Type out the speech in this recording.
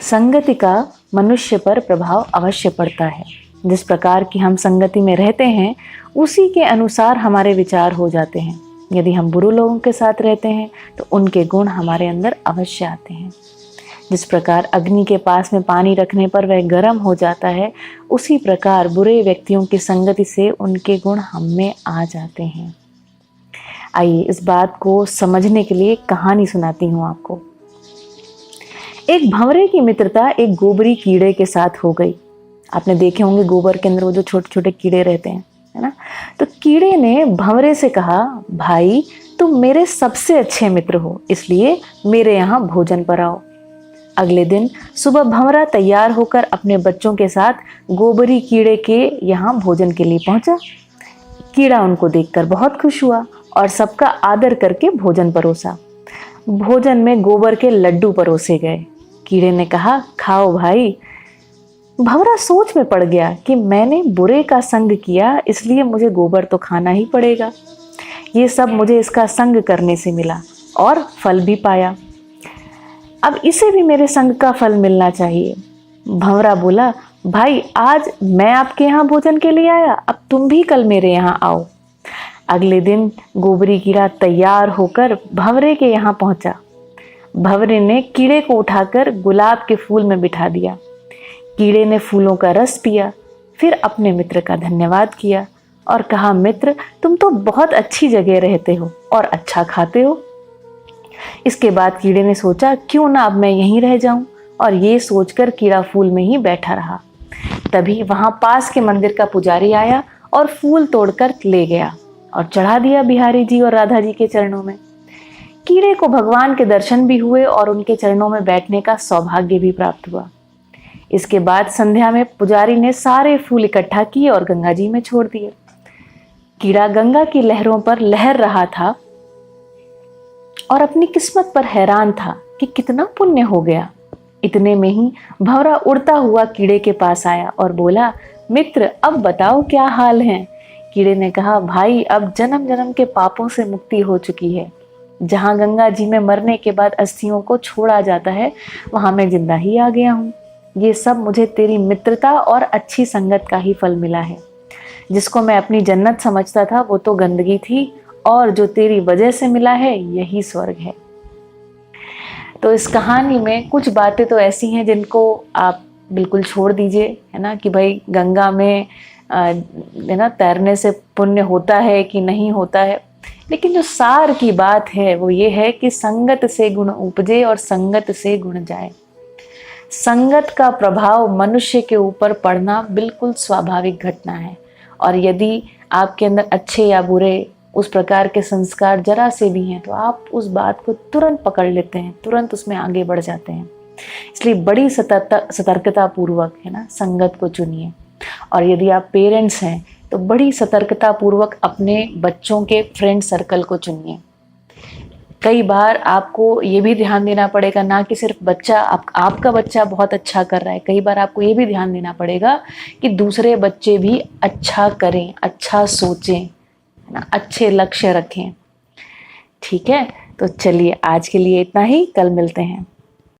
संगति का मनुष्य पर प्रभाव अवश्य पड़ता है। जिस प्रकार की हम संगति में रहते हैं उसी के अनुसार हमारे विचार हो जाते हैं। यदि हम बुरे लोगों के साथ रहते हैं तो उनके गुण हमारे अंदर अवश्य आते हैं। जिस प्रकार अग्नि के पास में पानी रखने पर वह गर्म हो जाता है, उसी प्रकार बुरे व्यक्तियों की संगति से उनके गुण हम में आ जाते हैं। आइए इस बात को समझने के लिए एक कहानी सुनाती हूँ आपको। एक भंवरे की मित्रता एक गोबरी कीड़े के साथ हो गई। आपने देखे होंगे गोबर के अंदर वो जो छोटे छोटे कीड़े रहते हैं, है ना। तो कीड़े ने भंवरे से कहा, भाई तुम मेरे सबसे अच्छे मित्र हो, इसलिए मेरे यहाँ भोजन पर आओ। अगले दिन सुबह भंवरा तैयार होकर अपने बच्चों के साथ गोबरी कीड़े के यहाँ भोजन के लिए पहुंचा। कीड़ा उनको देखकर बहुत खुश हुआ और सबका आदर करके भोजन परोसा। भोजन में गोबर के लड्डू परोसे गए। कीड़े ने कहा, खाओ भाई। भंवरा सोच में पड़ गया कि मैंने बुरे का संग किया, इसलिए मुझे गोबर तो खाना ही पड़ेगा। ये सब मुझे इसका संग करने से मिला और फल भी पाया। अब इसे भी मेरे संग का फल मिलना चाहिए। भंवरा बोला, भाई आज मैं आपके यहाँ भोजन के लिए आया, अब तुम भी कल मेरे यहाँ आओ। अगले दिन गोबरी कीड़ा तैयार होकर भंवरे के यहाँ पहुंचा। भंवरे ने कीड़े को उठाकर गुलाब के फूल में बिठा दिया। कीड़े ने फूलों का रस पिया, फिर अपने मित्र का धन्यवाद किया और कहा, मित्र तुम तो बहुत अच्छी जगह रहते हो और अच्छा खाते हो। इसके बाद कीड़े ने सोचा, क्यों ना अब मैं यहीं रह जाऊं, और ये सोचकर कीड़ा फूल में ही बैठा रहा। तभी वहां पास के मंदिर का पुजारी आया और फूल तोड़कर ले गया और चढ़ा दिया बिहारी जी और राधा जी के चरणों में। कीड़े को भगवान के दर्शन भी हुए और उनके चरणों में बैठने का सौभाग्य भी प्राप्त हुआ। इसके बाद संध्या में पुजारी ने सारे फूल इकट्ठा किए और गंगा जी में छोड़ दिए। कीड़ा गंगा की लहरों पर लहर रहा था और अपनी किस्मत पर हैरान था कि कितना पुण्य हो गया। इतने में ही भंवरा उड़ता हुआ कीड़े के पास आया और बोला, मित्र अब बताओ क्या हाल है। कीड़े ने कहा, भाई अब जन्म जन्म के पापों से मुक्ति हो चुकी है। जहाँ गंगा जी में मरने के बाद अस्थियों को छोड़ा जाता है, वहां मैं जिंदा ही आ गया हूँ। ये सब मुझे तेरी मित्रता और अच्छी संगत का ही फल मिला है। जिसको मैं अपनी जन्नत समझता था वो तो गंदगी थी, और जो तेरी वजह से मिला है यही स्वर्ग है। तो इस कहानी में कुछ बातें तो ऐसी हैं जिनको आप बिल्कुल छोड़ दीजिए, है ना, कि भाई गंगा में है ना तैरने से पुण्य होता है कि नहीं होता है। लेकिन जो सार की बात है वो ये है कि संगत से गुण उपजे और संगत से गुण जाए। संगत का प्रभाव मनुष्य के ऊपर पड़ना बिल्कुल स्वाभाविक घटना है, और यदि आपके अंदर अच्छे या बुरे उस प्रकार के संस्कार जरा से भी हैं तो आप उस बात को तुरंत पकड़ लेते हैं, तुरंत उसमें आगे बढ़ जाते हैं। इसलिए बड़ी सतर्कता पूर्वक, है ना, संगत को चुनिए। और यदि आप पेरेंट्स हैं तो बड़ी सतर्कता पूर्वक अपने बच्चों के फ्रेंड सर्कल को चुनिए। कई बार आपको ये भी ध्यान देना पड़ेगा, ना कि सिर्फ बच्चा आपका बच्चा बहुत अच्छा कर रहा है, कई बार आपको ये भी ध्यान देना पड़ेगा कि दूसरे बच्चे भी अच्छा करें, अच्छा सोचें, है ना, अच्छे लक्ष्य रखें। ठीक है, तो चलिए आज के लिए इतना ही, कल मिलते हैं।